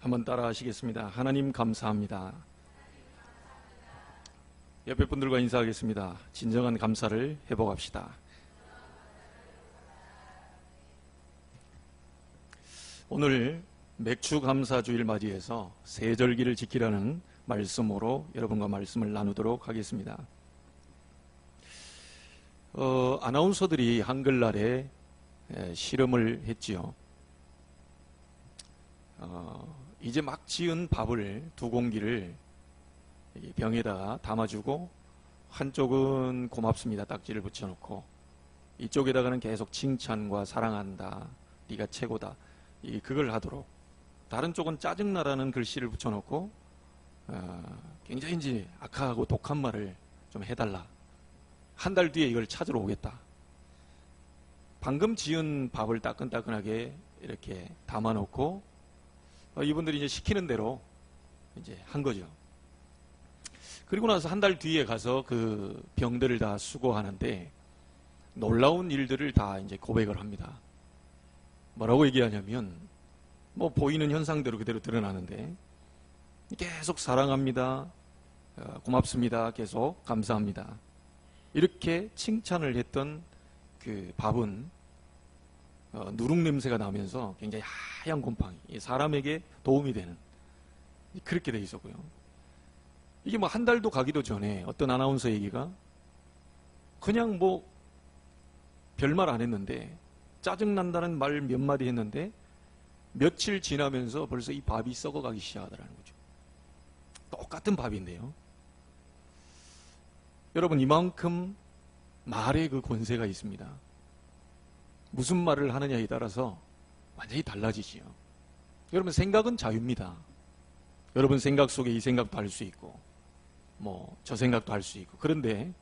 한번 따라 하시겠습니다. 하나님 감사합니다. 옆에 분들과 인사하겠습니다. 진정한 감사를 회복합시다. 오늘 맥주감사주일 맞이해서 세절기를 지키라는 말씀으로 여러분과 말씀을 나누도록 하겠습니다. 아나운서들이 한글날에 실험을 했지요. 이제 막 지은 밥을 두 공기를 병에다가 담아주고 한쪽은 고맙습니다 딱지를 붙여놓고 이쪽에다가는 계속 칭찬과 사랑한다, 네가 최고다, 그걸 하도록, 다른 쪽은 짜증나라는 글씨를 붙여놓고 굉장히 이제 악하고 독한 말을 좀 해달라. 한 달 뒤에 이걸 찾으러 오겠다. 방금 지은 밥을 따끈따끈하게 이렇게 담아놓고 이분들이 이제 시키는 대로 이제 한 거죠. 그리고 나서 한 달 뒤에 가서 그 병들을 다 수거하는데 놀라운 일들을 다 이제 고백을 합니다. 뭐라고 얘기하냐면, 뭐 보이는 현상대로 그대로 드러나는데 계속 사랑합니다, 고맙습니다, 계속 감사합니다, 이렇게 칭찬을 했던 그 밥은 누룩 냄새가 나면서 굉장히 하얀 곰팡이, 사람에게 도움이 되는, 그렇게 돼 있었고요. 이게 뭐 한 달도 가기도 전에 어떤 아나운서 얘기가 그냥 뭐 별말 안 했는데, 짜증난다는 말 몇 마디 했는데 며칠 지나면서 벌써 이 밥이 썩어가기 시작하더라는 거죠. 똑같은 밥인데요. 여러분, 이만큼 말에 그 권세가 있습니다. 무슨 말을 하느냐에 따라서 완전히 달라지지요. 여러분, 생각은 자유입니다. 여러분 생각 속에 이 생각도 할 수 있고 뭐 저 생각도 할 수 있고, 그런데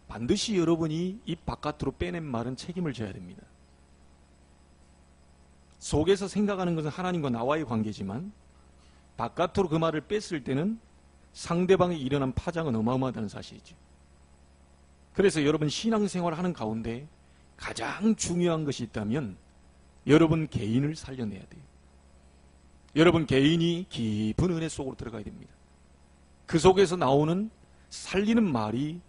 반드시 여러분이 입 바깥으로 빼낸 말은 책임을 져야 됩니다. 속에서 생각하는 것은 하나님과 나와의 관계지만 바깥으로 그 말을 뺐을 때는 상대방에 일어난 파장은 어마어마하다는 사실이죠. 그래서 여러분 신앙생활 하는 가운데 가장 중요한 것이 있다면 여러분 개인을 살려내야 돼요. 여러분 개인이 깊은 은혜 속으로 들어가야 됩니다. 그 속에서 나오는 살리는 말이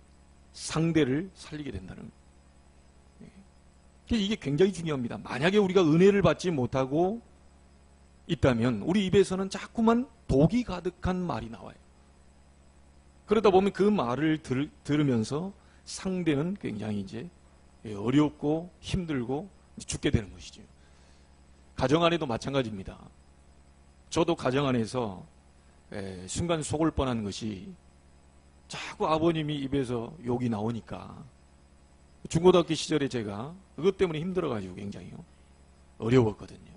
상대를 살리게 된다는 거예요. 이게 굉장히 중요합니다. 만약에 우리가 은혜를 받지 못하고 있다면 우리 입에서는 자꾸만 독이 가득한 말이 나와요. 그러다 보면 그 말을 들으면서 상대는 굉장히 이제 어렵고 힘들고 죽게 되는 것이죠. 가정 안에도 마찬가지입니다. 저도 가정 안에서 순간 속을 뻔한 것이 자꾸 아버님이 입에서 욕이 나오니까 중고등학교 시절에 제가 그것 때문에 힘들어가지고 굉장히 어려웠거든요.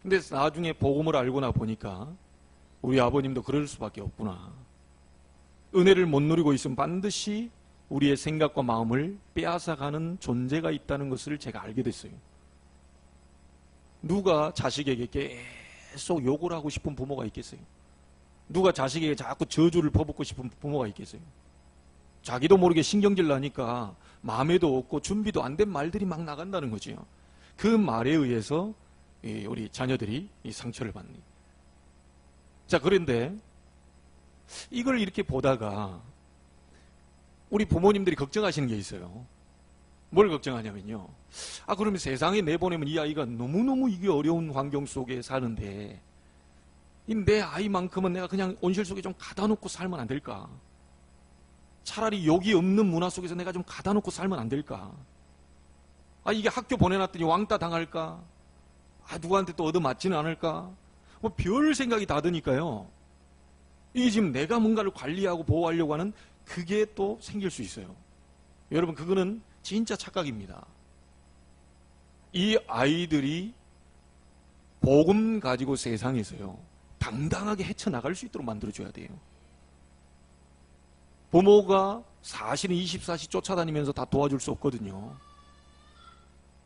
근데 나중에 복음을 알고 나 보니까 우리 아버님도 그럴 수밖에 없구나. 은혜를 못 누리고 있으면 반드시 우리의 생각과 마음을 빼앗아가는 존재가 있다는 것을 제가 알게 됐어요. 누가 자식에게 계속 욕을 하고 싶은 부모가 있겠어요? 누가 자식에게 자꾸 저주를 퍼붓고 싶은 부모가 있겠어요? 자기도 모르게 신경질 나니까 마음에도 없고 준비도 안 된 말들이 막 나간다는 거죠. 그 말에 의해서 우리 자녀들이 이 상처를 받는. 자, 그런데 이걸 이렇게 보다가 우리 부모님들이 걱정하시는 게 있어요. 뭘 걱정하냐면요, 그러면 세상에 내보내면 이 아이가 너무너무 이게 어려운 환경 속에 사는데 내 아이만큼은 내가 그냥 온실 속에 좀 가다 놓고 살면 안 될까? 차라리 욕이 없는 문화 속에서 내가 좀 가다 놓고 살면 안 될까? 이게 학교 보내놨더니 왕따 당할까? 누구한테 또 얻어맞지는 않을까? 뭐 별 생각이 다 드니까요, 이게 지금 내가 뭔가를 관리하고 보호하려고 하는 그게 또 생길 수 있어요. 여러분, 그거는 진짜 착각입니다. 이 아이들이 복음 가지고 세상에서요 당당하게 헤쳐나갈 수 있도록 만들어줘야 돼요. 부모가 사실은 24시 쫓아다니면서 다 도와줄 수 없거든요.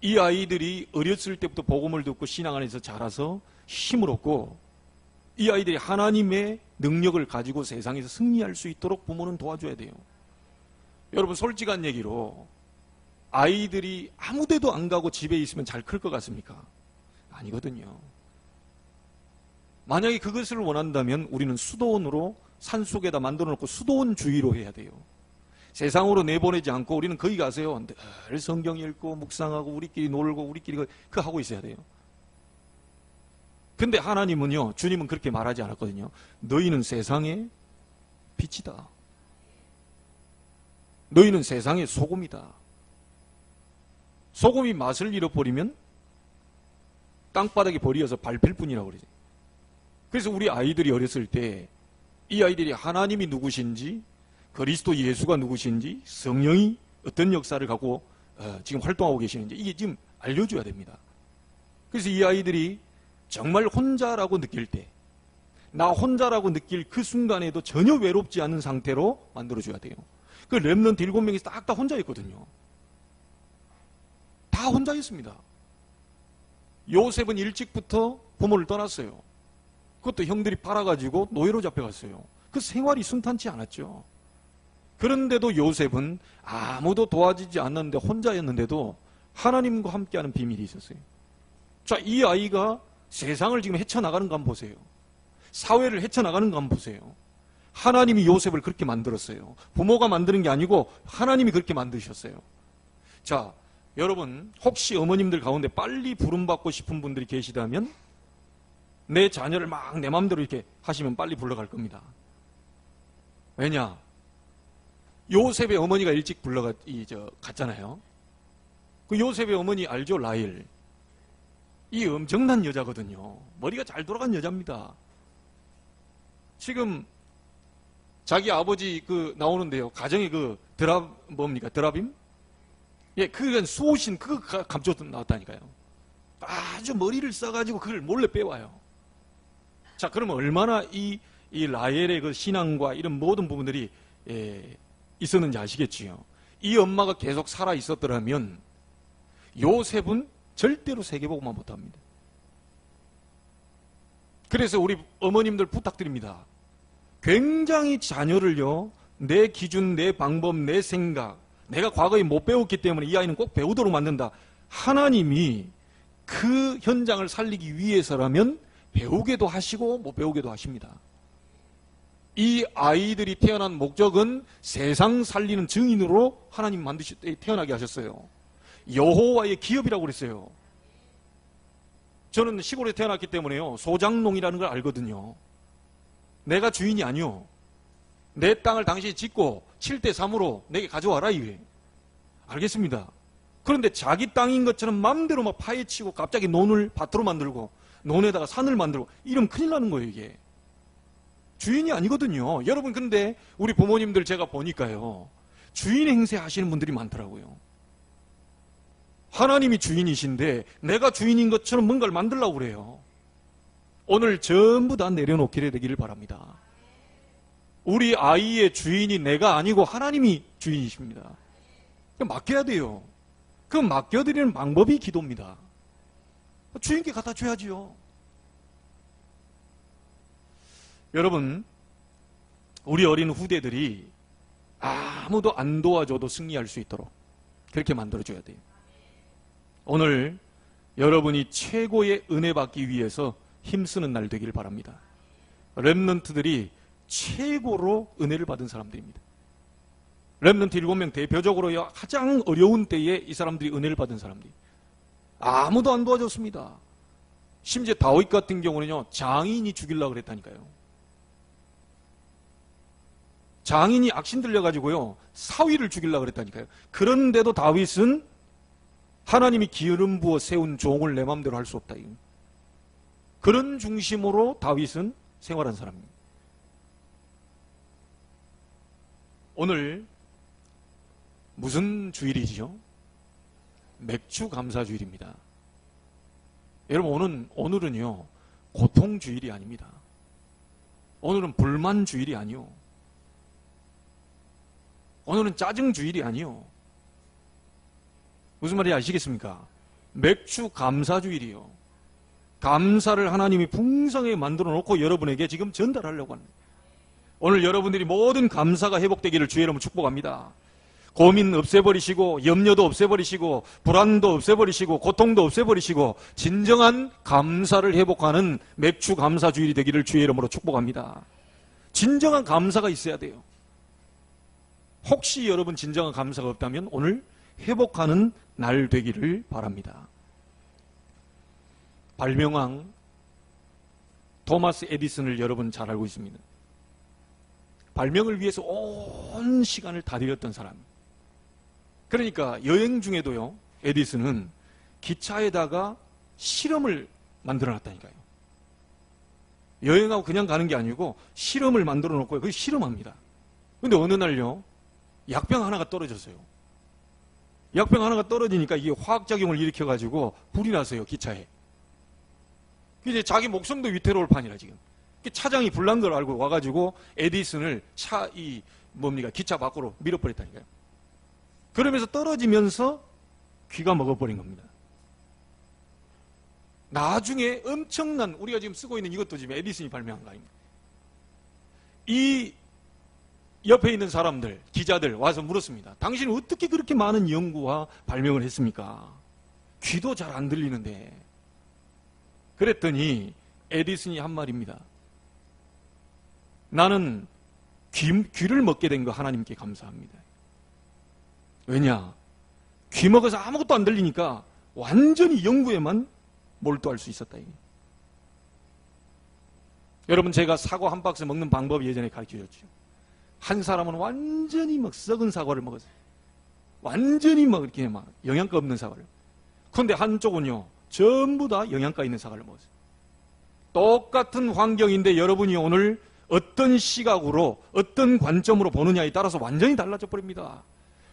이 아이들이 어렸을 때부터 복음을 듣고 신앙 안에서 자라서 힘을 얻고 이 아이들이 하나님의 능력을 가지고 세상에서 승리할 수 있도록 부모는 도와줘야 돼요. 여러분, 솔직한 얘기로 아이들이 아무 데도 안 가고 집에 있으면 잘 클 것 같습니까? 아니거든요. 만약에 그것을 원한다면 우리는 수도원으로 산속에다 만들어 놓고 수도원 주의로 해야 돼요. 세상으로 내보내지 않고 우리는 거기 가서요, 늘 성경 읽고 묵상하고 우리끼리 놀고 우리끼리 그거 하고 있어야 돼요. 근데 하나님은요, 주님은 그렇게 말하지 않았거든요. 너희는 세상의 빛이다. 너희는 세상의 소금이다. 소금이 맛을 잃어버리면 땅바닥에 버려서 밟힐 뿐이라고 그러죠. 그래서 우리 아이들이 어렸을 때 이 아이들이 하나님이 누구신지, 그리스도 예수가 누구신지, 성령이 어떤 역사를 갖고 지금 활동하고 계시는지 이게 지금 알려줘야 됩니다. 그래서 이 아이들이 정말 혼자라고 느낄 때, 나 혼자라고 느낄 그 순간에도 전혀 외롭지 않은 상태로 만들어줘야 돼요. 그 렘넌트 7명이 딱 다 혼자였거든요. 다 혼자였습니다. 요셉은 일찍부터 부모를 떠났어요. 그것도 형들이 팔아가지고 노예로 잡혀갔어요. 그 생활이 순탄치 않았죠. 그런데도 요셉은 아무도 도와주지 않는데 혼자였는데도 하나님과 함께하는 비밀이 있었어요. 자, 이 아이가 세상을 지금 헤쳐나가는 거 한번 보세요. 사회를 헤쳐나가는 거 한번 보세요. 하나님이 요셉을 그렇게 만들었어요. 부모가 만드는 게 아니고 하나님이 그렇게 만드셨어요. 자, 여러분 혹시 어머님들 가운데 빨리 부름받고 싶은 분들이 계시다면 내 자녀를 막 내 마음대로 이렇게 하시면 빨리 불러갈 겁니다. 왜냐? 요셉의 어머니가 일찍 갔잖아요. 그 요셉의 어머니 알죠? 라헬. 이 엄청난 여자거든요. 머리가 잘 돌아간 여자입니다. 지금 자기 아버지 나오는데요. 가정의 뭡니까? 드라빔? 예, 그건 수호신 그거 감춰 나왔다니까요. 아주 머리를 써가지고 그걸 몰래 빼와요. 자, 그러면 얼마나 이 라헬의 그 신앙과 이런 모든 부분들이 있었는지 아시겠지요? 이 엄마가 계속 살아 있었더라면 요셉은 절대로 세계복음만 못합니다. 그래서 우리 어머님들 부탁드립니다. 굉장히 자녀를요, 내 기준, 내 방법, 내 생각, 내가 과거에 못 배웠기 때문에 이 아이는 꼭 배우도록 만든다. 하나님이 그 현장을 살리기 위해서라면 배우게도 하시고 못 배우게도 하십니다. 이 아이들이 태어난 목적은 세상 살리는 증인으로 하나님 태어나게 하셨어요. 여호와의 기업이라고 그랬어요. 저는 시골에 태어났기 때문에요, 소장농이라는 걸 알거든요. 내가 주인이 아니요. 내 땅을 당신이 짓고 7대3으로 내게 가져와라 이게. 알겠습니다. 그런데 자기 땅인 것처럼 마음대로 막 파헤치고 갑자기 논을 밭으로 만들고 논에다가 산을 만들고 이러면 큰일 나는 거예요 이게. 주인이 아니거든요. 여러분 근데 우리 부모님들 제가 보니까요, 주인 행세 하시는 분들이 많더라고요. 하나님이 주인이신데 내가 주인인 것처럼 뭔가를 만들려고 그래요. 오늘 전부 다 내려놓기를 되기를 바랍니다. 우리 아이의 주인이 내가 아니고 하나님이 주인이십니다. 맡겨야 돼요. 그 맡겨드리는 방법이 기도입니다. 주인께 갖다 줘야지요. 여러분, 우리 어린 후대들이 아무도 안 도와줘도 승리할 수 있도록 그렇게 만들어줘야 돼요. 오늘 여러분이 최고의 은혜 받기 위해서 힘쓰는 날 되길 바랍니다. 렘넌트들이 최고로 은혜를 받은 사람들입니다. 렘넌트 7명 대표적으로 가장 어려운 때에 이 사람들이 은혜를 받은 사람들이 아무도 안 도와줬습니다. 심지어 다윗 같은 경우는요, 장인이 죽이려고 그랬다니까요. 장인이 악신 들려가지고요, 사위를 죽이려고 그랬다니까요. 그런데도 다윗은 하나님이 기름 부어 세운 종을 내 마음대로 할 수 없다. 그런 중심으로 다윗은 생활한 사람입니다. 오늘 무슨 주일이죠? 맥주 감사 주일입니다. 여러분 오늘은요, 고통 주일이 아닙니다. 오늘은 불만 주일이 아니요. 오늘은 짜증 주일이 아니요. 무슨 말인지 아시겠습니까? 맥주 감사 주일이요. 감사를 하나님이 풍성하게 만들어 놓고 여러분에게 지금 전달하려고 합니다. 오늘 여러분들이 모든 감사가 회복되기를 주의 이름으로 축복합니다. 고민 없애버리시고 염려도 없애버리시고 불안도 없애버리시고 고통도 없애버리시고 진정한 감사를 회복하는 맥주 감사 주일이 되기를 주의 이름으로 축복합니다. 진정한 감사가 있어야 돼요. 혹시 여러분 진정한 감사가 없다면 오늘 회복하는 날 되기를 바랍니다. 발명왕 토마스 에디슨을 여러분 잘 알고 있습니다. 발명을 위해서 온 시간을 다 들였던 사람. 그러니까 여행 중에도요, 에디슨은 기차에다가 실험을 만들어 놨다니까요. 여행하고 그냥 가는 게 아니고 실험을 만들어 놓고 그 실험합니다. 근데 어느 날요, 약병 하나가 떨어졌어요. 약병 하나가 떨어지니까 이게 화학작용을 일으켜가지고 불이 났어요, 기차에. 이제 자기 목숨도 위태로울 판이라 지금. 차장이 불난 걸 알고 와가지고 에디슨을 기차 밖으로 밀어버렸다니까요. 그러면서 떨어지면서 귀가 먹어버린 겁니다. 나중에 엄청난, 우리가 지금 쓰고 있는 이것도 지금 에디슨이 발명한 거 아닙니까? 이 옆에 있는 사람들, 기자들 와서 물었습니다. 당신은 어떻게 그렇게 많은 연구와 발명을 했습니까? 귀도 잘 안 들리는데. 그랬더니 에디슨이 한 말입니다. 나는 귀를 먹게 된 거 하나님께 감사합니다. 왜냐? 귀 먹어서 아무것도 안 들리니까 완전히 연구에만 몰두할 수 있었다. 여러분, 제가 사과 한 박스 먹는 방법 예전에 가르쳐줬죠. 한 사람은 완전히 막 썩은 사과를 먹었어요. 완전히 막 이렇게 막 영양가 없는 사과를. 그런데 한쪽은요, 전부 다 영양가 있는 사과를 먹었어요. 똑같은 환경인데 여러분이 오늘 어떤 시각으로, 어떤 관점으로 보느냐에 따라서 완전히 달라져 버립니다.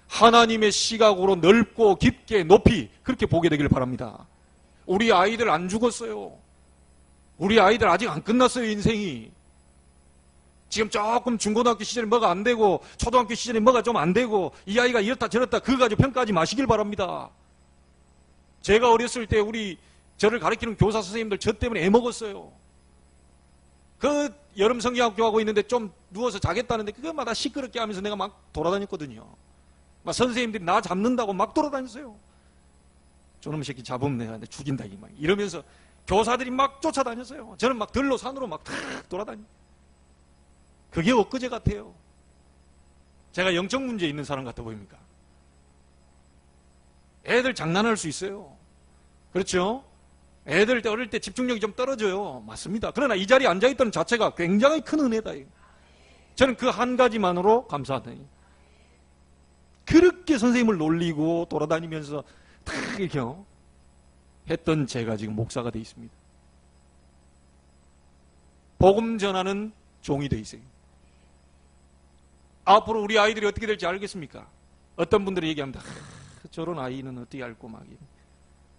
하나님의 시각으로 넓고 깊게 높이 그렇게 보게 되길 바랍니다. 우리 아이들 안 죽었어요. 우리 아이들 아직 안 끝났어요, 인생이. 지금 조금 중고등학교 시절에 뭐가 안 되고 초등학교 시절에 뭐가 좀 안 되고 이 아이가 이렇다 저렇다 그거 가지고 평가하지 마시길 바랍니다. 제가 어렸을 때 저를 가르치는 교사 선생님들 저 때문에 애먹었어요. 그 여름 성경학교 하고 있는데 좀 누워서 자겠다는데 그것마다 시끄럽게 하면서 내가 막 돌아다녔거든요. 막 선생님들이 나 잡는다고 막 돌아다녔어요. 저놈의 새끼 잡으면 내가 죽인다 이러면서 교사들이 막 쫓아다녔어요. 저는 막 들로 산으로 막 탁 돌아다녀. 그게 엊그제 같아요. 제가 영적 문제 있는 사람 같아 보입니까? 애들 장난할 수 있어요. 그렇죠? 애들 때 어릴 때 집중력이 좀 떨어져요. 맞습니다. 그러나 이 자리에 앉아있다는 자체가 굉장히 큰 은혜다. 저는 그 한 가지만으로 감사하다. 그렇게 선생님을 놀리고 돌아다니면서 탁 이렇게 했던 제가 지금 목사가 돼 있습니다. 복음 전하는 종이 돼 있어요. 앞으로 우리 아이들이 어떻게 될지 알겠습니까? 어떤 분들이 얘기합니다. 저런 아이는 어떻게 알고 막.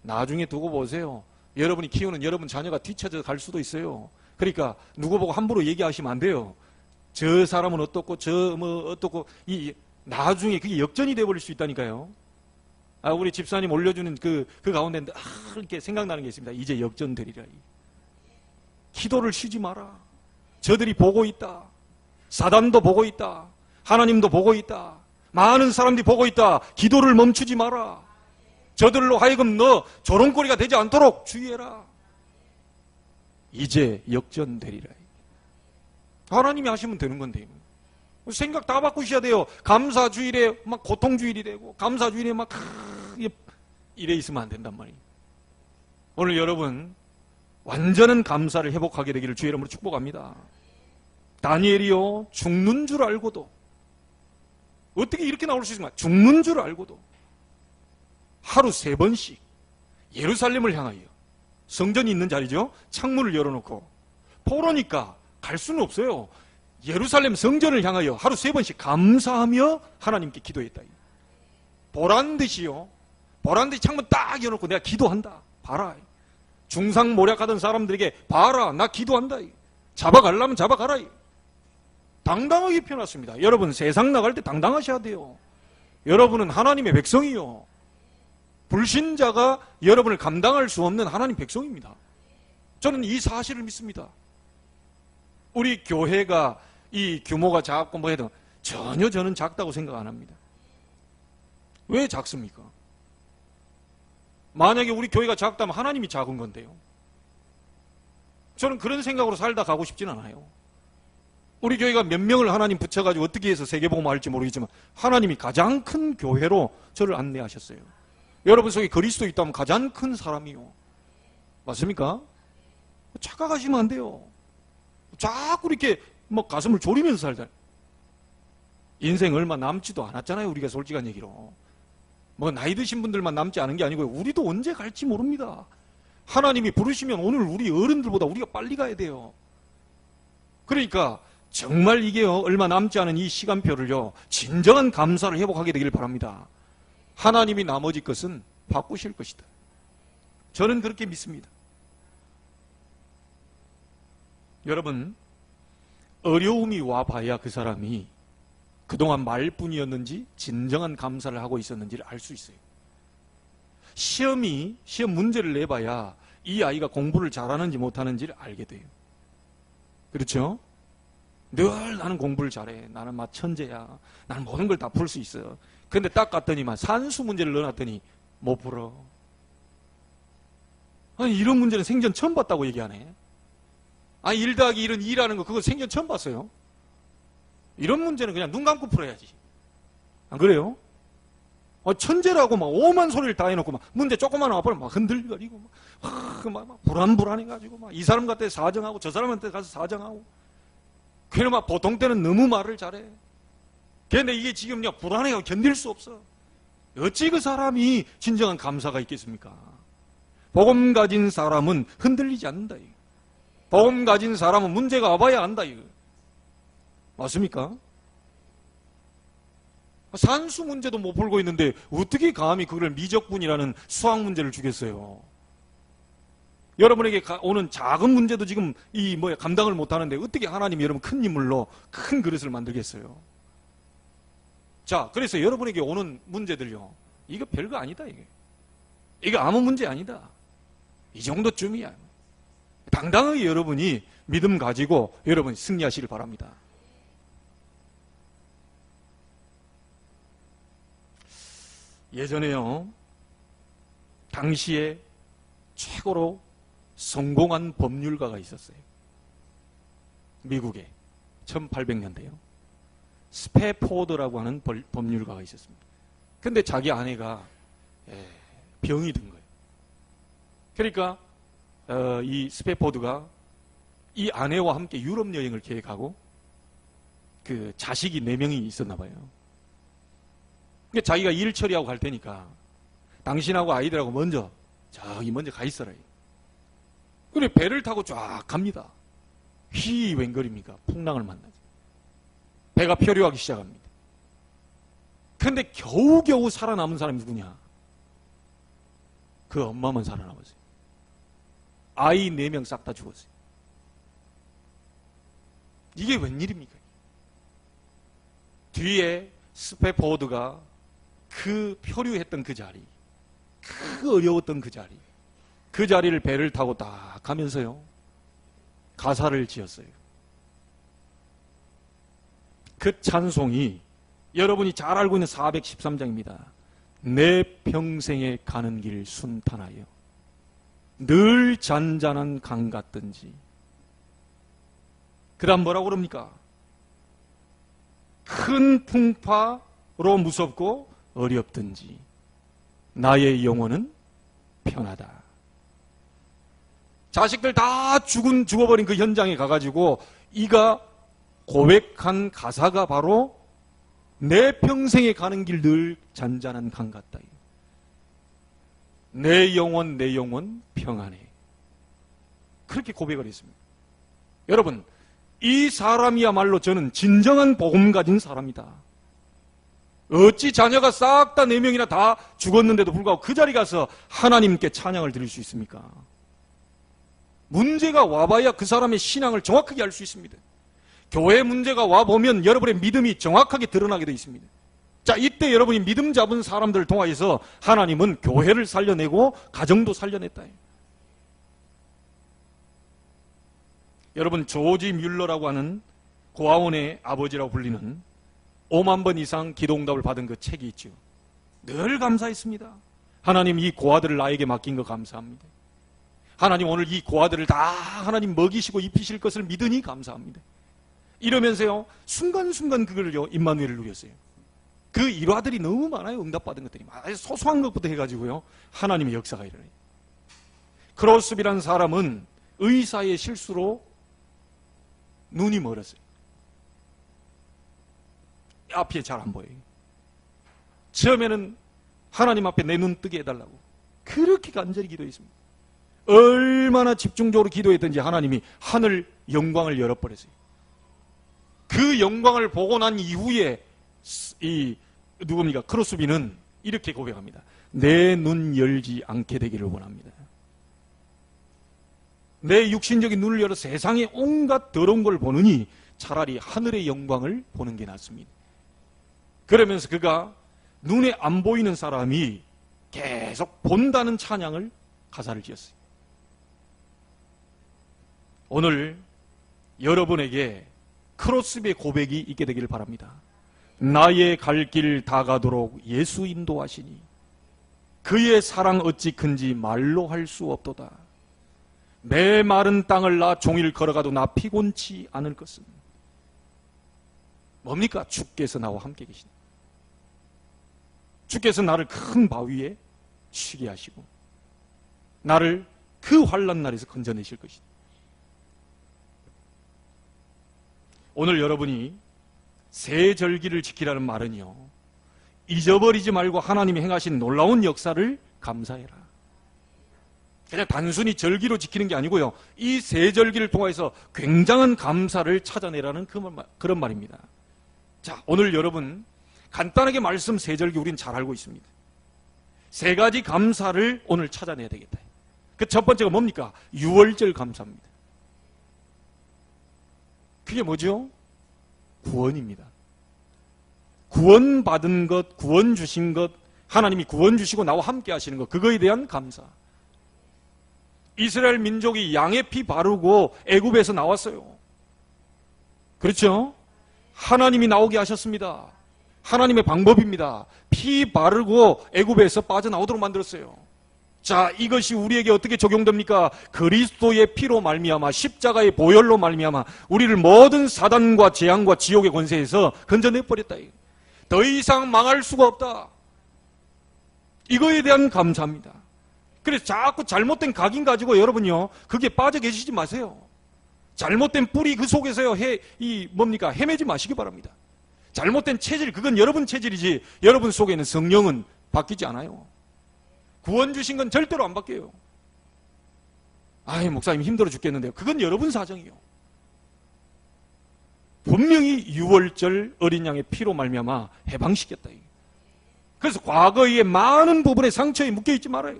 나중에 두고 보세요. 여러분이 키우는 여러분 자녀가 뒤쳐져 갈 수도 있어요. 그러니까 누구 보고 함부로 얘기하시면 안 돼요. 저 사람은 어떻고 어떻고 나중에 그게 역전이 돼버릴 수 있다니까요. 우리 집사님 올려주는 그 가운데 이렇게 생각나는 게 있습니다. 이제 역전되리라. 기도를 쉬지 마라. 저들이 보고 있다. 사단도 보고 있다. 하나님도 보고 있다. 많은 사람들이 보고 있다. 기도를 멈추지 마라. 저들로 하여금 너 조롱거리가 되지 않도록 주의해라. 이제 역전되리라. 하나님이 하시면 되는 건데. 생각 다 바꾸셔야 돼요. 감사주일에 막 고통주일이 되고 감사주일에 막 이래 있으면 안 된단 말이에요. 오늘 여러분 완전한 감사를 회복하게 되기를 주의 이름으로 축복합니다. 다니엘이요, 죽는 줄 알고도, 어떻게 이렇게 나올 수 있을까? 죽는 줄 알고도 하루 3번씩 예루살렘을 향하여, 성전이 있는 자리죠, 창문을 열어놓고 포로니까 갈 수는 없어요. 예루살렘 성전을 향하여 하루 3번씩 감사하며 하나님께 기도했다. 보란듯이요, 보란듯이 창문 딱 열어놓고 내가 기도한다. 봐라. 중상모략하던 사람들에게 봐라, 나 기도한다. 잡아가려면 잡아가라. 당당하게 펴놨습니다. 여러분 세상 나갈 때 당당하셔야 돼요. 여러분은 하나님의 백성이요. 불신자가 여러분을 감당할 수 없는 하나님 백성입니다. 저는 이 사실을 믿습니다. 우리 교회가 이 규모가 작고 뭐 해도 전혀 저는 작다고 생각 안 합니다. 왜 작습니까? 만약에 우리 교회가 작다면 하나님이 작은 건데요. 저는 그런 생각으로 살다 가고 싶진 않아요. 우리 교회가 몇 명을 하나님 붙여가지고 어떻게 해서 세계복음을 할지 모르겠지만 하나님이 가장 큰 교회로 저를 안내하셨어요. 여러분 속에 그리스도 있다면 가장 큰 사람이요. 맞습니까? 착각하시면 안 돼요. 자꾸 이렇게 가슴을 졸이면서 살잖아요. 인생 얼마 남지도 않았잖아요. 우리가 솔직한 얘기로. 나이 드신 분들만 남지 않은 게 아니고요. 우리도 언제 갈지 모릅니다. 하나님이 부르시면 오늘 우리 어른들보다 우리가 빨리 가야 돼요. 그러니까 정말 이게요, 얼마 남지 않은 이 시간표를요, 진정한 감사를 회복하게 되길 바랍니다. 하나님이 나머지 것은 바꾸실 것이다. 저는 그렇게 믿습니다. 여러분, 어려움이 와봐야 그 사람이 그동안 말뿐이었는지 진정한 감사를 하고 있었는지를 알 수 있어요. 시험 문제를 내봐야 이 아이가 공부를 잘하는지 못하는지를 알게 돼요. 그렇죠? 늘 나는 공부를 잘해. 나는 막 천재야. 나는 모든 걸 다 풀 수 있어. 근데 딱 갔더니만 산수 문제를 넣어놨더니 못 풀어. 아니, 이런 문제는 생전 처음 봤다고 얘기하네. 아니, 1 더하기 1은 2라는 거 그거 생전 처음 봤어요. 이런 문제는 그냥 눈 감고 풀어야지. 안 그래요? 천재라고 막 오만 소리를 다 해놓고 막 문제 조그만 와버리면 막 흔들거리고 막 불안해가지고 이 사람 같아 사정하고 저 사람한테 가서 사정하고. 그냥 막 보통 때는 너무 말을 잘해. 그런데 이게 지금 불안해가 견딜 수 없어. 어찌 그 사람이 진정한 감사가 있겠습니까? 복음 가진 사람은 흔들리지 않는다. 이거. 복음 가진 사람은 문제가 와봐야 안다. 이거. 맞습니까? 산수 문제도 못 풀고 있는데 어떻게 감히 그걸 미적분이라는 수학 문제를 주겠어요? 여러분에게 오는 작은 문제도 지금 감당을 못하는데 어떻게 하나님이 여러분 큰 인물로 큰 그릇을 만들겠어요? 자, 그래서 여러분에게 오는 문제들요, 이거 별거 아니다. 이게 아무 문제 아니다. 이 정도쯤이야. 당당하게 여러분이 믿음 가지고 여러분이 승리하시길 바랍니다. 예전에요, 당시에 최고로 성공한 법률가가 있었어요. 미국에 1800년대요. 스패포드라고 하는 법률가가 있었습니다. 근데 자기 아내가 병이 든 거예요. 그러니까 이 스패포드가 이 아내와 함께 유럽 여행을 계획하고 그 자식이 4명이 있었나 봐요. 그러니까 자기가 일 처리하고 갈 테니까 당신하고 아이들하고 먼저 가 있어라. 그래 배를 타고 쫙 갑니다. 웬 거립니까? 풍랑을 만나죠. 배가 표류하기 시작합니다. 근데 겨우겨우 살아남은 사람이 누구냐? 그 엄마만 살아남았어요. 아이 4명 싹 다 죽었어요. 이게 웬일입니까? 뒤에 스패포드가 그 표류했던 그 자리, 그 어려웠던 그 자리를 배를 타고 딱 가면서요, 가사를 지었어요. 그 찬송이 여러분이 잘 알고 있는 413장입니다. 내 평생에 가는 길 순탄하여 늘 잔잔한 강 같든지. 그 다음 뭐라고 그럽니까? 큰 풍파로 무섭고 어렵든지 나의 영혼은 편하다. 자식들 다 죽어버린 그 현장에 가가지고 이가 고백한 가사가 바로 내 평생에 가는 길 늘 잔잔한 강 같다. 내 영혼 평안해. 그렇게 고백을 했습니다. 여러분, 이 사람이야말로 저는 진정한 복음 가진 사람이다. 어찌 자녀가 싹 다 4명이나 다 죽었는데도 불구하고 그 자리 가서 하나님께 찬양을 드릴 수 있습니까? 문제가 와봐야 그 사람의 신앙을 정확하게 알 수 있습니다. 교회 문제가 와보면 여러분의 믿음이 정확하게 드러나게 되어 있습니다. 자, 이때 여러분이 믿음 잡은 사람들을 통하여서 하나님은 교회를 살려내고 가정도 살려냈다. 여러분, 조지 뮬러라고 하는 고아원의 아버지라고 불리는 5만 번 이상 기도응답을 받은 그 책이 있죠. 늘 감사했습니다. 하나님, 이 고아들을 나에게 맡긴 거 감사합니다. 하나님, 오늘 이 고아들을 다 하나님 먹이시고 입히실 것을 믿으니 감사합니다. 이러면서요, 순간순간 그걸요, 임마누엘을 누렸어요. 그 일화들이 너무 많아요. 응답받은 것들이. 아주 소소한 것부터 해가지고요, 하나님의 역사가 일어나요. 크로스비라는 사람은 의사의 실수로 눈이 멀었어요. 앞이 잘 안 보여요. 처음에는 하나님 앞에 내 눈 뜨게 해달라고 그렇게 간절히 기도했습니다. 얼마나 집중적으로 기도했던지 하나님이 하늘 영광을 열어버렸어요. 그 영광을 보고 난 이후에 누굽니까? 크로스비는 이렇게 고백합니다. 내 눈 열지 않게 되기를 원합니다. 내 육신적인 눈을 열어 세상의 온갖 더러운 걸 보느니 차라리 하늘의 영광을 보는 게 낫습니다. 그러면서 그가 눈에 안 보이는 사람이 계속 본다는 찬양을 가사를 지었어요. 오늘 여러분에게 크로스비의 고백이 있게 되기를 바랍니다. 나의 갈 길 다 가도록 예수 인도하시니 그의 사랑 어찌 큰지 말로 할 수 없도다. 내 마른 땅을 나 종일 걸어가도 나 피곤치 않을 것은 뭡니까? 주께서 나와 함께 계신다. 주께서 나를 큰 바위에 쉬게 하시고 나를 그 환난 날에서 건져내실 것이다. 오늘 여러분이 세절기를 지키라는 말은요, 잊어버리지 말고 하나님이 행하신 놀라운 역사를 감사해라. 그냥 단순히 절기로 지키는 게 아니고요, 이 세절기를 통해서 굉장한 감사를 찾아내라는 그런 말입니다. 자, 오늘 여러분 간단하게 말씀 세절기 우리는 잘 알고 있습니다. 세 가지 감사를 오늘 찾아내야 되겠다. 그 첫 번째가 뭡니까? 유월절 감사입니다. 그게 뭐죠? 구원입니다. 구원받은 것, 구원 주신 것, 하나님이 구원 주시고 나와 함께 하시는 것, 그거에 대한 감사. 이스라엘 민족이 양의 피 바르고 애굽에서 나왔어요. 그렇죠? 하나님이 나오게 하셨습니다. 하나님의 방법입니다. 피 바르고 애굽에서 빠져나오도록 만들었어요. 자, 이것이 우리에게 어떻게 적용됩니까? 그리스도의 피로 말미암아 십자가의 보혈로 말미암아 우리를 모든 사단과 재앙과 지옥의 권세에서 건져내버렸다. 더 이상 망할 수가 없다. 이거에 대한 감사합니다. 그래서 자꾸 잘못된 각인 가지고 여러분요, 그게 빠져 계시지 마세요. 잘못된 뿌리 그 속에서요, 헤매지 마시기 바랍니다. 잘못된 체질, 그건 여러분 체질이지 여러분 속에 있는 성령은 바뀌지 않아요. 구원 주신 건 절대로 안 바뀌어요. 아이, 목사님 힘들어 죽겠는데요. 그건 여러분 사정이요. 분명히 유월절 어린 양의 피로 말미암아 해방시켰다. 그래서 과거의 많은 부분에 상처에 묶여있지 말아요.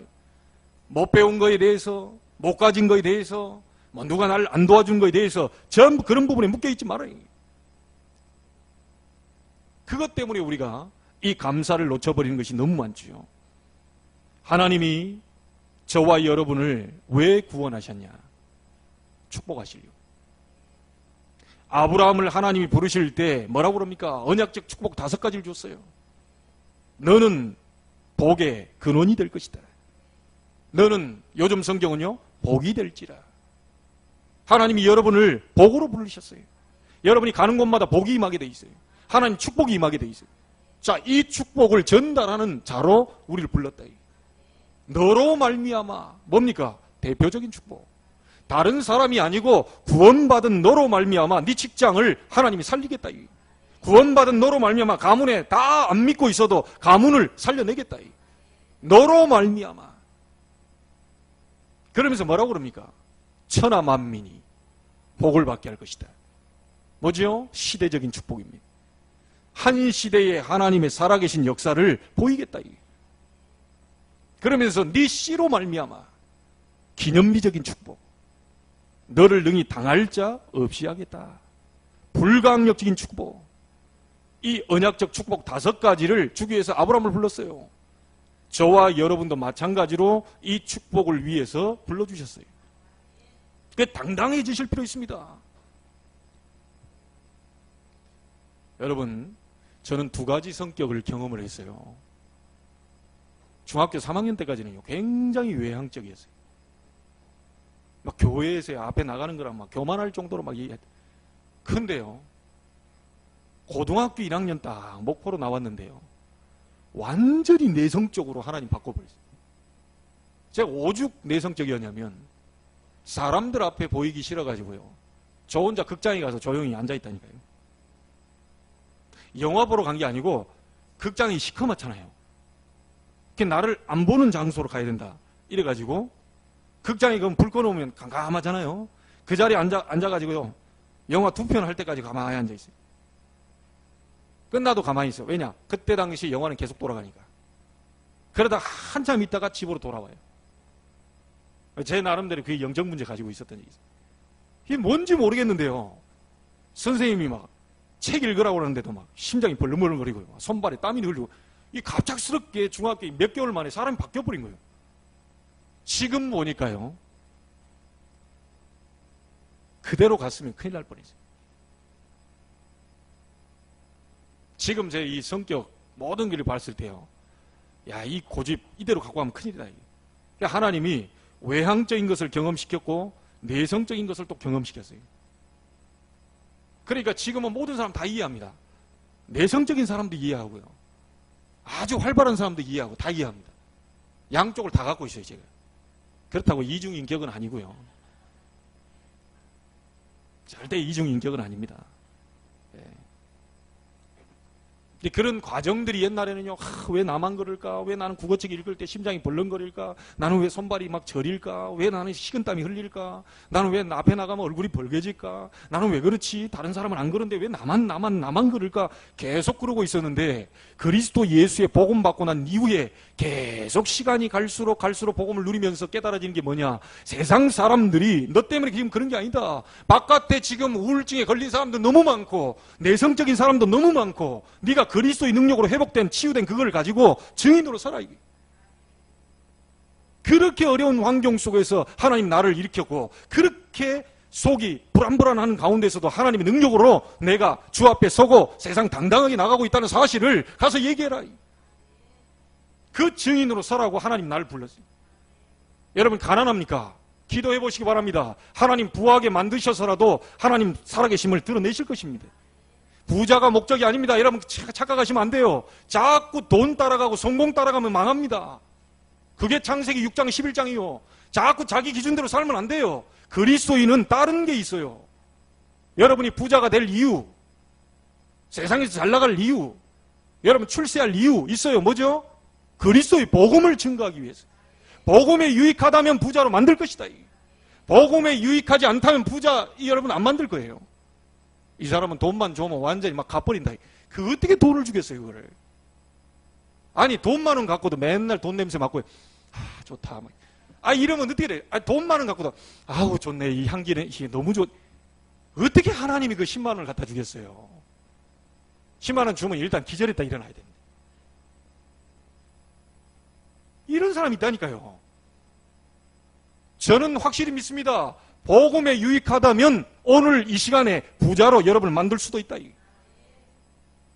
못 배운 거에 대해서, 못 가진 거에 대해서, 누가 나를 안 도와준 거에 대해서 전부 그런 부분에 묶여있지 말아요. 그것 때문에 우리가 이 감사를 놓쳐버리는 것이 너무 많죠. 하나님이 저와 여러분을 왜 구원하셨냐? 축복하시려고. 아브라함을 하나님이 부르실 때 뭐라고 그럽니까? 언약적 축복 5가지를 줬어요. 너는 복의 근원이 될 것이다. 너는, 요즘 성경은요, 복이 될지라. 하나님이 여러분을 복으로 부르셨어요. 여러분이 가는 곳마다 복이 임하게 돼 있어요. 하나님 축복이 임하게 돼 있어요. 자, 이 축복을 전달하는 자로 우리를 불렀다. 너로 말미암아 뭡니까? 대표적인 축복. 다른 사람이 아니고 구원받은 너로 말미암아 네 직장을 하나님이 살리겠다. 구원받은 너로 말미암아 가문에 다 안 믿고 있어도 가문을 살려내겠다. 너로 말미암아. 그러면서 뭐라고 그럽니까? 천하 만민이 복을 받게 할 것이다. 뭐죠? 시대적인 축복입니다. 한 시대에 하나님의 살아계신 역사를 보이겠다. 그러면서 네 씨로 말미암아 기념비적인 축복. 너를 능히 당할 자 없이 하겠다. 불강력적인 축복. 이 언약적 축복 5가지를 주기 위해서 아브라함을 불렀어요. 저와 여러분도 마찬가지로 이 축복을 위해서 불러주셨어요. 그게 당당해지실 필요 있습니다. 여러분, 저는 2가지 성격을 경험을 했어요. 중학교 3학년 때까지는요, 굉장히 외향적이었어요. 막 교회에서 앞에 나가는 거랑 막 교만할 정도로 막 근데요, 고등학교 1학년 딱 목포로 나왔는데요, 완전히 내성적으로 하나님 바꿔버렸어요. 제가 오죽 내성적이었냐면 사람들 앞에 보이기 싫어가지고요, 저 혼자 극장에 가서 조용히 앉아있다니까요. 영화 보러 간 게 아니고 극장이 시커멓잖아요. 나를 안 보는 장소로 가야 된다 이래가지고 극장에 그럼 불 꺼놓으면 깜깜하잖아요. 그 자리에 앉아가지고요, 영화 2편 할 때까지 가만히 앉아있어요. 끝나도 가만히 있어요. 왜냐? 그때 당시 영화는 계속 돌아가니까. 그러다 한참 있다가 집으로 돌아와요. 제 나름대로 그게 영적 문제 가지고 있었던 얘기 있어요. 이게 뭔지 모르겠는데요, 선생님이 막 책 읽으라고 그러는데도 막 심장이 벌렁벌렁거리고요, 손발에 땀이 흘리고, 이 갑작스럽게 중학교 몇 개월 만에 사람이 바뀌어버린 거예요. 지금 보니까요, 그대로 갔으면 큰일 날 뻔했어요. 지금 제 이 성격 모든 길을 봤을 때요, 야, 이 고집 이대로 갖고 가면 큰일이다. 그러니까 하나님이 외향적인 것을 경험시켰고 내성적인 것을 또 경험시켰어요. 그러니까 지금은 모든 사람 다 이해합니다. 내성적인 사람도 이해하고요, 아주 활발한 사람도 이해하고 다 이해합니다. 양쪽을 다 갖고 있어요, 제가. 그렇다고 이중인격은 아니고요. 절대 이중인격은 아닙니다. 그런 과정들이 옛날에는요, 왜 나만 그럴까? 왜 나는 국어책 읽을 때 심장이 벌렁거릴까? 나는 왜 손발이 막 저릴까? 왜 나는 식은땀이 흘릴까? 나는 왜 앞에 나가면 얼굴이 벌개질까? 나는 왜 그렇지? 다른 사람은 안 그런데 왜 나만 그럴까? 계속 그러고 있었는데, 그리스도 예수의 복음 받고 난 이후에 계속 시간이 갈수록 복음을 누리면서 깨달아지는 게 뭐냐? 세상 사람들이 너 때문에 지금 그런 게 아니다. 바깥에 지금 우울증에 걸린 사람도 너무 많고 내성적인 사람도 너무 많고, 네가 그리스도의 능력으로 회복된 치유된 그걸 가지고 증인으로 서라. 그렇게 어려운 환경 속에서 하나님 나를 일으켰고, 그렇게 속이 불안불안한 가운데서도 하나님의 능력으로 내가 주 앞에 서고 세상 당당하게 나가고 있다는 사실을 가서 얘기해라. 그 증인으로 서라고 하나님 나를 불렀어요. 여러분 가난합니까? 기도해 보시기 바랍니다. 하나님 부하게 만드셔서라도 하나님 살아계심을 드러내실 것입니다. 부자가 목적이 아닙니다. 여러분 착각하시면 안 돼요. 자꾸 돈 따라가고 성공 따라가면 망합니다. 그게 창세기 6장 11장이요. 자꾸 자기 기준대로 살면 안 돼요. 그리스도인은 다른 게 있어요. 여러분이 부자가 될 이유, 세상에서 잘 나갈 이유, 여러분 출세할 이유 있어요. 뭐죠? 그리스도의 복음을 증거하기 위해서. 복음에 유익하다면 부자로 만들 것이다. 복음에 유익하지 않다면 부자 여러분 안 만들 거예요. 이 사람은 돈만 주면 완전히 막 갚버린다. 그 어떻게 돈을 주겠어요, 그거를? 아니 돈 많은 갖고도 맨날 돈 냄새 맡고, 좋다. 이러면 어떻게 돼? 돈 많은 갖고도 아우 좋네, 이 향기는 이게 너무 좋. 어떻게 하나님이 그 10만 원을 갖다 주겠어요? 10만 원 주면 일단 기절했다 일어나야 됩니다. 이런 사람이 있다니까요. 저는 확실히 믿습니다. 복음에 유익하다면 오늘 이 시간에 부자로 여러분을 만들 수도 있다.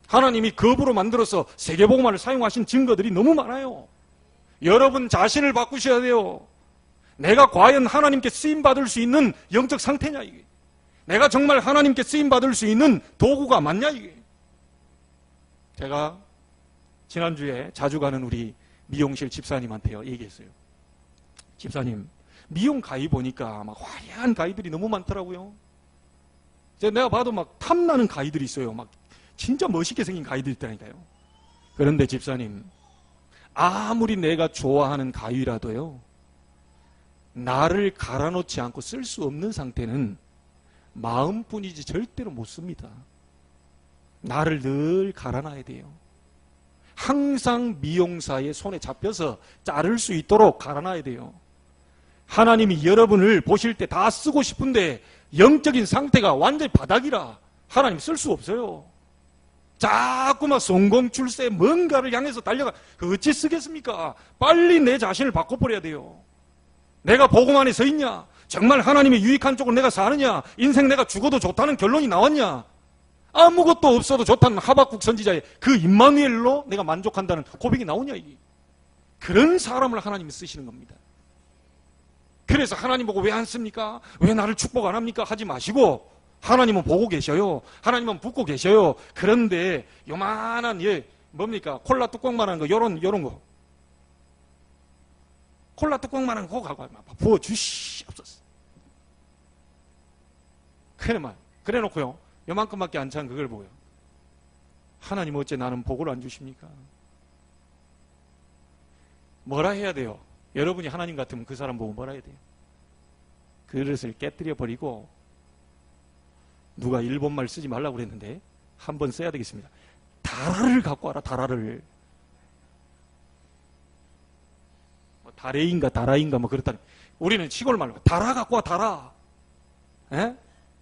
하나님이 겁으로 만들어서 세계복음화를 사용하신 증거들이 너무 많아요. 여러분 자신을 바꾸셔야 돼요. 내가 과연 하나님께 쓰임받을 수 있는 영적 상태냐 이게. 내가 정말 하나님께 쓰임받을 수 있는 도구가 맞냐 이게. 제가 지난주에 자주 가는 우리 미용실 집사님한테요 얘기했어요. 집사님, 미용 가위 보니까 막 화려한 가위들이 너무 많더라고요. 내가 봐도 막 탐나는 가위들이 있어요. 막 진짜 멋있게 생긴 가위들이 있다니까요. 그런데 집사님, 아무리 내가 좋아하는 가위라도요, 나를 갈아놓지 않고 쓸 수 없는 상태는 마음뿐이지 절대로 못 씁니다. 나를 늘 갈아놔야 돼요. 항상 미용사의 손에 잡혀서 자를 수 있도록 갈아놔야 돼요. 하나님이 여러분을 보실 때 다 쓰고 싶은데 영적인 상태가 완전히 바닥이라 하나님 쓸 수 없어요. 자꾸만 성공 출세 뭔가를 향해서 달려가. 그 어찌 쓰겠습니까? 빨리 내 자신을 바꿔버려야 돼요. 내가 복음 안에 서 있냐? 정말 하나님의 유익한 쪽으로 내가 사느냐? 인생 내가 죽어도 좋다는 결론이 나왔냐? 아무것도 없어도 좋다는 하박국 선지자의 그 임마누엘로 내가 만족한다는 고백이 나오냐 이게. 그런 사람을 하나님이 쓰시는 겁니다. 그래서 하나님 보고 왜 안 씁니까? 왜 나를 축복 안 합니까? 하지 마시고 하나님은 보고 계셔요. 하나님은 붙고 계셔요. 그런데 요만한 뭡니까? 콜라 뚜껑만한 거 요런 거 콜라 뚜껑만한 거 갖고 부어 주시옵소서. 그래 놓고요. 요만큼밖에 안 찬 그걸 보고요. 하나님 어째 나는 복을 안 주십니까? 뭐라 해야 돼요? 여러분이 하나님 같으면 그 사람 보고 뭐라 해야 돼요? 그릇을 깨뜨려 버리고, 누가 일본말 쓰지 말라고 그랬는데 한번 써야 되겠습니다. 다라를 갖고 와라. 다라를. 다레인가 다라인가 뭐 그렇다니. 우리는 시골 말로 다라 갖고 와. 다라. 예?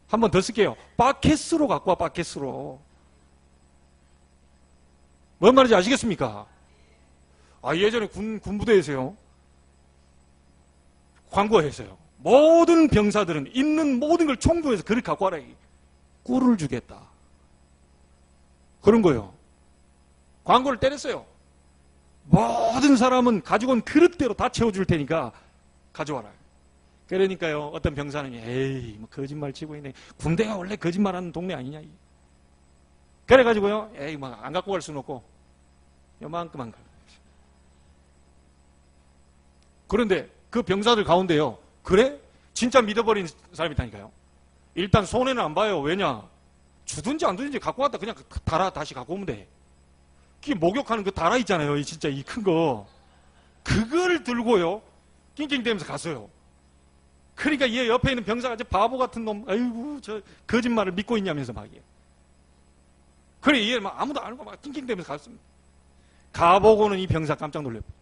한 번 더 쓸게요. 바켓으로 갖고 와. 바켓으로. 뭔 말인지 아시겠습니까? 예전에 군부대에서요, 광고했어요. 모든 병사들은 있는 모든 걸 총동해서 그릇 갖고 와라. 꿀을 주겠다. 그런 거요. 광고를 때렸어요. 모든 사람은 가지고 온 그릇대로 다 채워줄 테니까 가져와라. 그러니까요, 어떤 병사는 에이, 뭐 거짓말 치고 있네. 군대가 원래 거짓말하는 동네 아니냐. 그래가지고요, 에이, 막 안 갖고 갈 수는 없고 요만큼 안 가. 그런데 그 병사들 가운데요, 그래? 진짜 믿어버린 사람이 있다니까요. 일단 손해는 안 봐요. 왜냐? 주든지 안 주든지 갖고 왔다 그냥 달아 다시 갖고 오면 돼. 그게 목욕하는 그 달아 있잖아요. 진짜 이 큰 거. 그걸 들고요, 낑낑대면서 갔어요. 그러니까 얘 옆에 있는 병사가 저 바보 같은 놈, 아이고, 저 거짓말을 믿고 있냐면서 막. 그래, 얘 막 아무도 안 알고 막 낑낑대면서 갔습니다. 가보고는 이 병사 깜짝 놀랐고.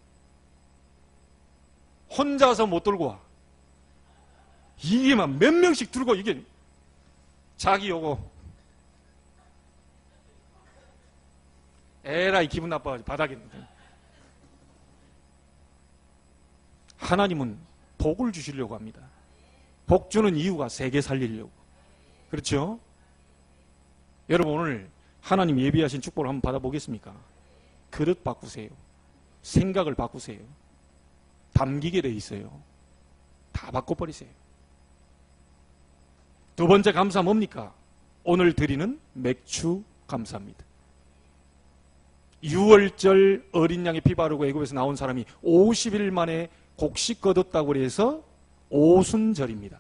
혼자서 못 들고 와. 이게 막 몇 명씩 들고, 이게 자기 요거 에라이 기분 나빠가지고 바닥에 있는데. 하나님은 복을 주시려고 합니다. 복 주는 이유가 세계 살리려고. 그렇죠? 여러분, 오늘 하나님 예비하신 축복을 한번 받아보겠습니까? 그릇 바꾸세요. 생각을 바꾸세요. 담기게 돼 있어요. 다 바꿔버리세요. 두 번째 감사 뭡니까? 오늘 드리는 맥주 감사입니다. 6월절 어린 양의 피 바르고 애굽에서 나온 사람이 50일 만에 곡식 거뒀다고 해서 오순절입니다.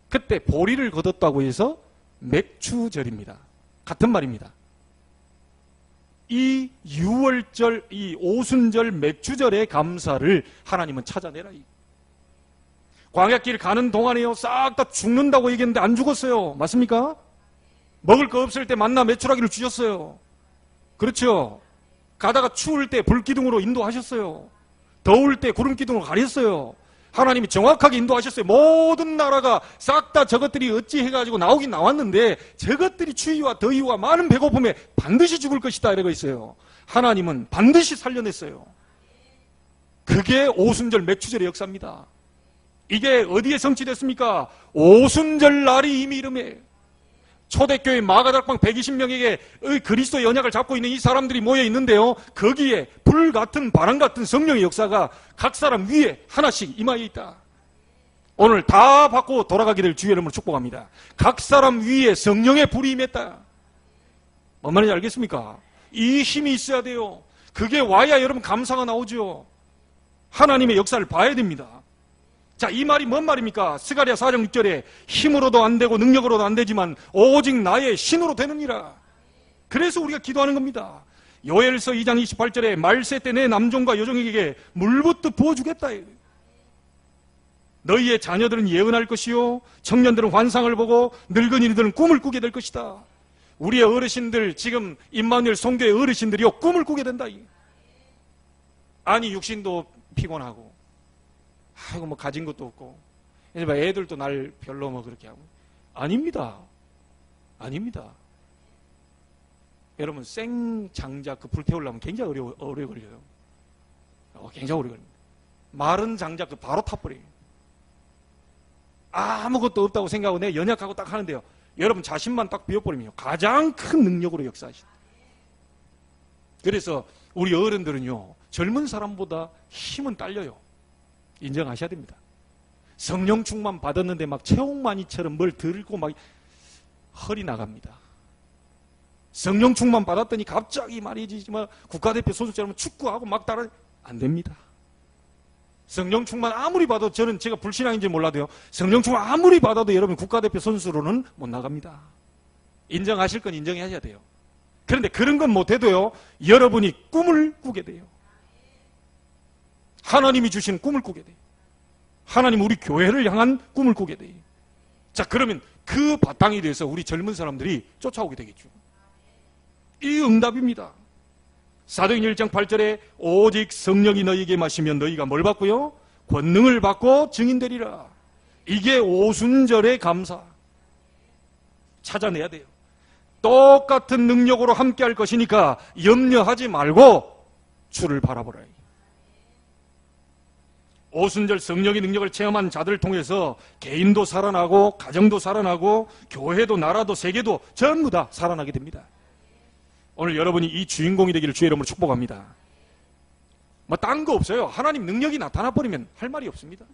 그때 보리를 거뒀다고 해서 맥주절입니다. 같은 말입니다. 이 6월절, 이 오순절 맥주절의 감사를 하나님은 찾아내라. 광야길 가는 동안에요, 싹 다 죽는다고 얘기했는데 안 죽었어요. 맞습니까? 먹을 거 없을 때 만나 메추라기를 주셨어요. 그렇죠? 가다가 추울 때 불기둥으로 인도하셨어요. 더울 때 구름기둥으로 가렸어요. 하나님이 정확하게 인도하셨어요. 모든 나라가 싹 다 저것들이 어찌 해가지고 나오긴 나왔는데 저것들이 추위와 더위와 많은 배고픔에 반드시 죽을 것이다 이러고 있어요. 하나님은 반드시 살려냈어요. 그게 오순절 맥주절의 역사입니다. 이게 어디에 성취됐습니까? 오순절 날이 이미 이름에 초대교회 마가다락방 120명에게 그리스도 연약을 잡고 있는 이 사람들이 모여 있는데요, 거기에 불같은 바람같은 성령의 역사가 각 사람 위에 하나씩 임하여 있다. 오늘 다 받고 돌아가게 될 주의 이름으로 축복합니다. 각 사람 위에 성령의 불이 임했다. 뭔 말인지 알겠습니까? 이 힘이 있어야 돼요. 그게 와야 여러분 감사가 나오죠. 하나님의 역사를 봐야 됩니다. 자, 이 말이 뭔 말입니까? 스가랴 4장 6절에 힘으로도 안 되고 능력으로도 안 되지만 오직 나의 신으로 되느니라. 그래서 우리가 기도하는 겁니다. 요엘서 2장 28절에 말세 때 내 남종과 여종에게 물붓듯 부어주겠다. 너희의 자녀들은 예언할 것이요 청년들은 환상을 보고 늙은이들은 꿈을 꾸게 될 것이다. 우리의 어르신들, 지금 임마누엘 송교의 어르신들이요, 꿈을 꾸게 된다. 아니, 육신도 피곤하고, 아이고, 뭐, 가진 것도 없고, 이제 막 애들도 날 별로 뭐 그렇게 하고. 아닙니다. 아닙니다. 여러분, 생장작 그 불 태우려면 굉장히 오래 걸려요. 굉장히 오래 걸립니다. 마른 장작 그 바로 타버려요. 아무것도 없다고 생각하고 내가 연약하고 딱 하는데요, 여러분 자신만 딱 비워버리면 가장 큰 능력으로 역사하시다. 그래서 우리 어른들은요, 젊은 사람보다 힘은 딸려요. 인정하셔야 됩니다. 성령 충만 받았는데 막 체육만이처럼 뭘 들고 막 허리 나갑니다. 성령 충만 받았더니 갑자기 말이지 국가대표 선수처럼 축구하고 막 따라 안 됩니다. 성령 충만 아무리 받아도 저는 제가 불신앙인지 몰라도요. 성령 충만 아무리 받아도 여러분 국가대표 선수로는 못 나갑니다. 인정하실 건 인정하셔야 돼요. 그런데 그런 건 못해도요. 여러분이 꿈을 꾸게 돼요. 하나님이 주시는 꿈을 꾸게 돼요. 하나님 우리 교회를 향한 꿈을 꾸게 돼요. 자, 그러면 그 바탕이 돼서 우리 젊은 사람들이 쫓아오게 되겠죠. 이 응답입니다. 사도행전 1장 8절에 오직 성령이 너희에게 마시면 너희가 뭘 받고요? 권능을 받고 증인되리라. 이게 오순절의 감사. 찾아내야 돼요. 똑같은 능력으로 함께 할 것이니까 염려하지 말고 주를 바라보라. 오순절 성령의 능력을 체험한 자들을 통해서 개인도 살아나고 가정도 살아나고 교회도 나라도 세계도 전부 다 살아나게 됩니다. 오늘 여러분이 이 주인공이 되기를 주의 이름으로 축복합니다. 딴 거 없어요. 하나님 능력이 나타나버리면 할 말이 없습니다.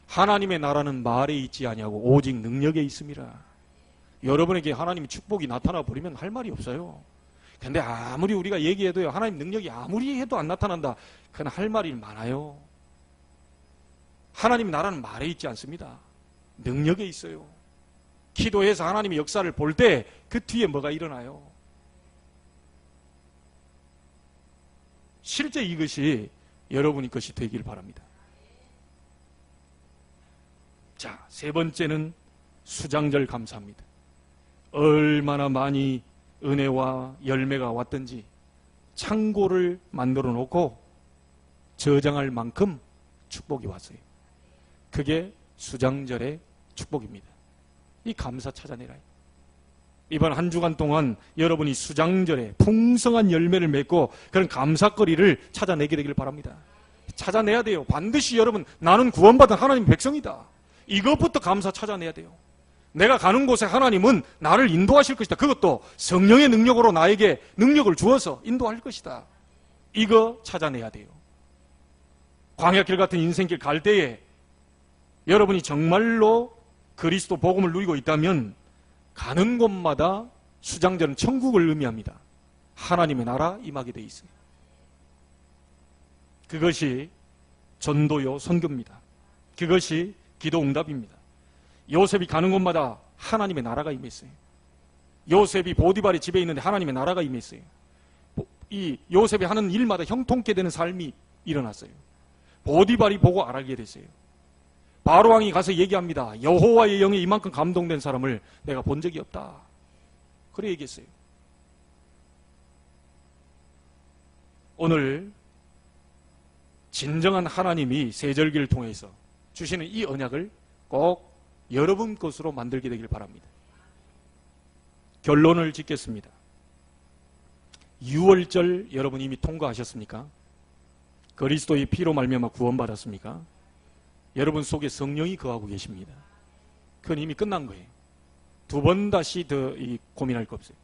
하나님의 나라는 말에 있지 아니하고 오직 능력에 있습니다. 여러분에게 하나님의 축복이 나타나버리면 할 말이 없어요. 근데 아무리 우리가 얘기해도요. 하나님 능력이 아무리 해도 안 나타난다. 그건 할 말이 많아요. 하나님 나라는 말에 있지 않습니다. 능력에 있어요. 기도해서 하나님의 역사를 볼 때 그 뒤에 뭐가 일어나요? 실제 이것이 여러분의 것이 되길 바랍니다. 자, 세 번째는 수장절 감사합니다. 얼마나 많이 은혜와 열매가 왔든지 창고를 만들어 놓고 저장할 만큼 축복이 왔어요. 그게 수장절의 축복입니다. 이 감사 찾아내라. 이번 한 주간 동안 여러분이 수장절에 풍성한 열매를 맺고 그런 감사거리를 찾아내게 되기를 바랍니다. 찾아내야 돼요. 반드시 여러분, 나는 구원받은 하나님 백성이다. 이것부터 감사 찾아내야 돼요. 내가 가는 곳에 하나님은 나를 인도하실 것이다. 그것도 성령의 능력으로 나에게 능력을 주어서 인도할 것이다. 이거 찾아내야 돼요. 광야길 같은 인생길 갈 때에 여러분이 정말로 그리스도 복음을 누리고 있다면 가는 곳마다 수장절은 천국을 의미합니다. 하나님의 나라 임하게 돼 있어요. 그것이 전도요 선교입니다. 그것이 기도 응답입니다. 요셉이 가는 곳마다 하나님의 나라가 임했어요. 요셉이 보디발의 집에 있는데 하나님의 나라가 임했어요. 이 요셉이 하는 일마다 형통케 되는 삶이 일어났어요. 보디발이 보고 알게 됐어요. 바로왕이 가서 얘기합니다. 여호와의 영에 이만큼 감동된 사람을 내가 본 적이 없다. 그래 얘기했어요. 오늘 진정한 하나님이 세절기를 통해서 주시는 이 언약을 꼭 여러분 것으로 만들게 되길 바랍니다. 결론을 짓겠습니다. 6월절 여러분 이미 통과하셨습니까? 그리스도의 피로 말미암아 구원받았습니까? 여러분 속에 성령이 거하고 계십니다. 그건 이미 끝난 거예요. 두 번 다시 더 고민할 거 없어요.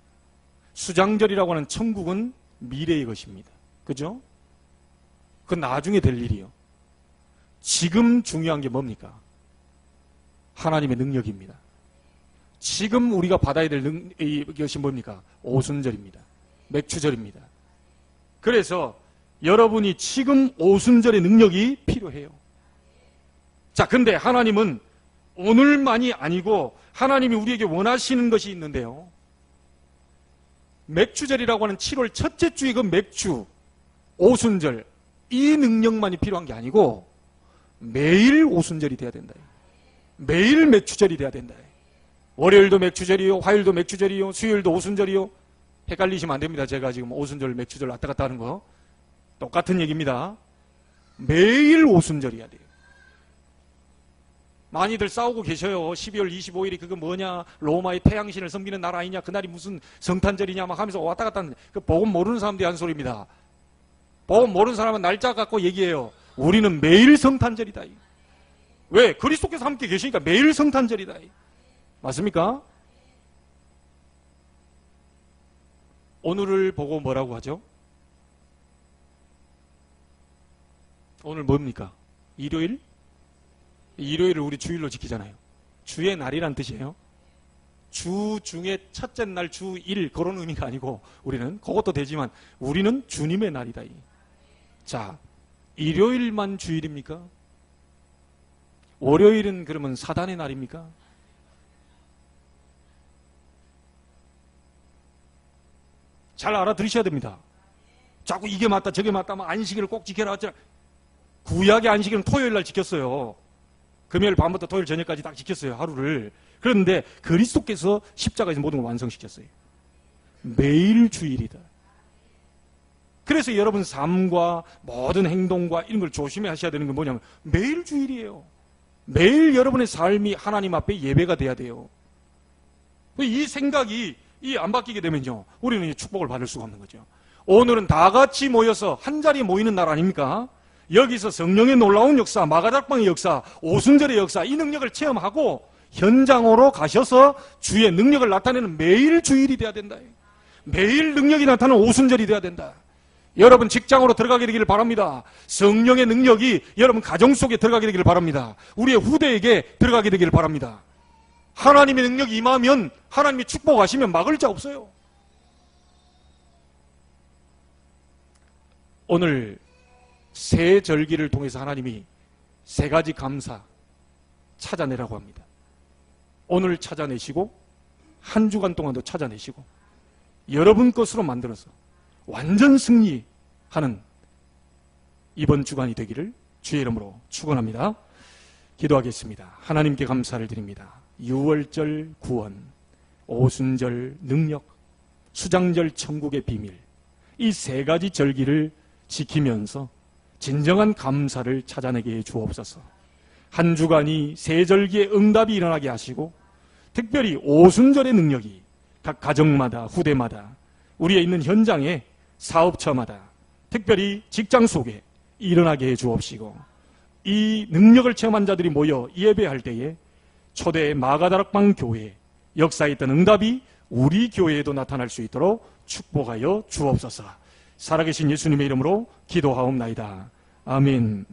수장절이라고 하는 천국은 미래의 것입니다. 그죠? 그건 나중에 될 일이요. 지금 중요한 게 뭡니까? 하나님의 능력입니다. 지금 우리가 받아야 될 것이 뭡니까? 오순절입니다. 맥추절입니다. 그래서 여러분이 지금 오순절의 능력이 필요해요. 자, 근데 하나님은 오늘만이 아니고 하나님이 우리에게 원하시는 것이 있는데요. 맥추절이라고 하는 7월 첫째 주의 그 맥추, 오순절, 이 능력만이 필요한 게 아니고 매일 오순절이 돼야 된다. 매일 맥추절이 돼야 된다. 월요일도 맥추절이요, 화요일도 맥추절이요, 수요일도 오순절이요. 헷갈리시면 안 됩니다. 제가 지금 오순절, 맥추절 왔다 갔다 하는 거. 똑같은 얘기입니다. 매일 오순절이어야 돼요. 많이들 싸우고 계셔요. 12월 25일이 그거 뭐냐, 로마의 태양신을 섬기는 날 아니냐, 그날이 무슨 성탄절이냐 막 하면서 왔다 갔다 하는데 그 복음 모르는 사람들이 하는 소리입니다. 복음 모르는 사람은 날짜 갖고 얘기해요. 우리는 매일 성탄절이다. 왜? 그리스도께서 함께 계시니까 매일 성탄절이다. 맞습니까? 오늘을 보고 뭐라고 하죠? 오늘 뭡니까? 일요일? 일요일을 우리 주일로 지키잖아요. 주의 날이란 뜻이에요. 주 중에 첫째 날 주일 그런 의미가 아니고 우리는 그것도 되지만 우리는 주님의 날이다. 자, 일요일만 주일입니까? 월요일은 그러면 사단의 날입니까? 잘 알아들으셔야 됩니다. 자꾸 이게 맞다 저게 맞다 막 안식일을 꼭 지켜라. 구약의 안식일은 토요일 날 지켰어요. 금요일 밤부터 토요일 저녁까지 딱 지켰어요. 하루를. 그런데 그리스도께서 십자가에서 모든 걸 완성시켰어요. 매일 주일이다. 그래서 여러분 삶과 모든 행동과 이런 걸 조심해 하셔야 되는 건 뭐냐면 매일 주일이에요. 매일 여러분의 삶이 하나님 앞에 예배가 돼야 돼요. 이 생각이 안 바뀌게 되면요, 우리는 축복을 받을 수가 없는 거죠. 오늘은 다 같이 모여서 한 자리에 모이는 날 아닙니까? 여기서 성령의 놀라운 역사, 마가닥방의 역사, 오순절의 역사, 이 능력을 체험하고 현장으로 가셔서 주의 능력을 나타내는 매일 주일이 돼야 된다. 매일 능력이 나타나는 오순절이 돼야 된다. 여러분 직장으로 들어가게 되기를 바랍니다. 성령의 능력이 여러분 가정 속에 들어가게 되기를 바랍니다. 우리의 후대에게 들어가게 되기를 바랍니다. 하나님의 능력이 임하면, 하나님이 축복하시면 막을 자 없어요. 오늘 새 절기를 통해서 하나님이 세 가지 감사 찾아내라고 합니다. 오늘 찾아내시고 한 주간 동안도 찾아내시고 여러분 것으로 만들어서 완전 승리하는 이번 주간이 되기를 주의 이름으로 축원합니다. 기도하겠습니다. 하나님께 감사를 드립니다. 유월절 구원, 오순절 능력, 수장절 천국의 비밀, 이 세 가지 절기를 지키면서 진정한 감사를 찾아내게 해 주옵소서. 한 주간이 세 절기의 응답이 일어나게 하시고 특별히 오순절의 능력이 각 가정마다 후대마다 우리의 있는 현장에 사업처마다 특별히 직장 속에 일어나게 해 주옵시고 이 능력을 체험한 자들이 모여 예배할 때에 초대 마가다락방 교회 역사에 있던 응답이 우리 교회에도 나타날 수 있도록 축복하여 주옵소서. 살아계신 예수님의 이름으로 기도하옵나이다. 아멘.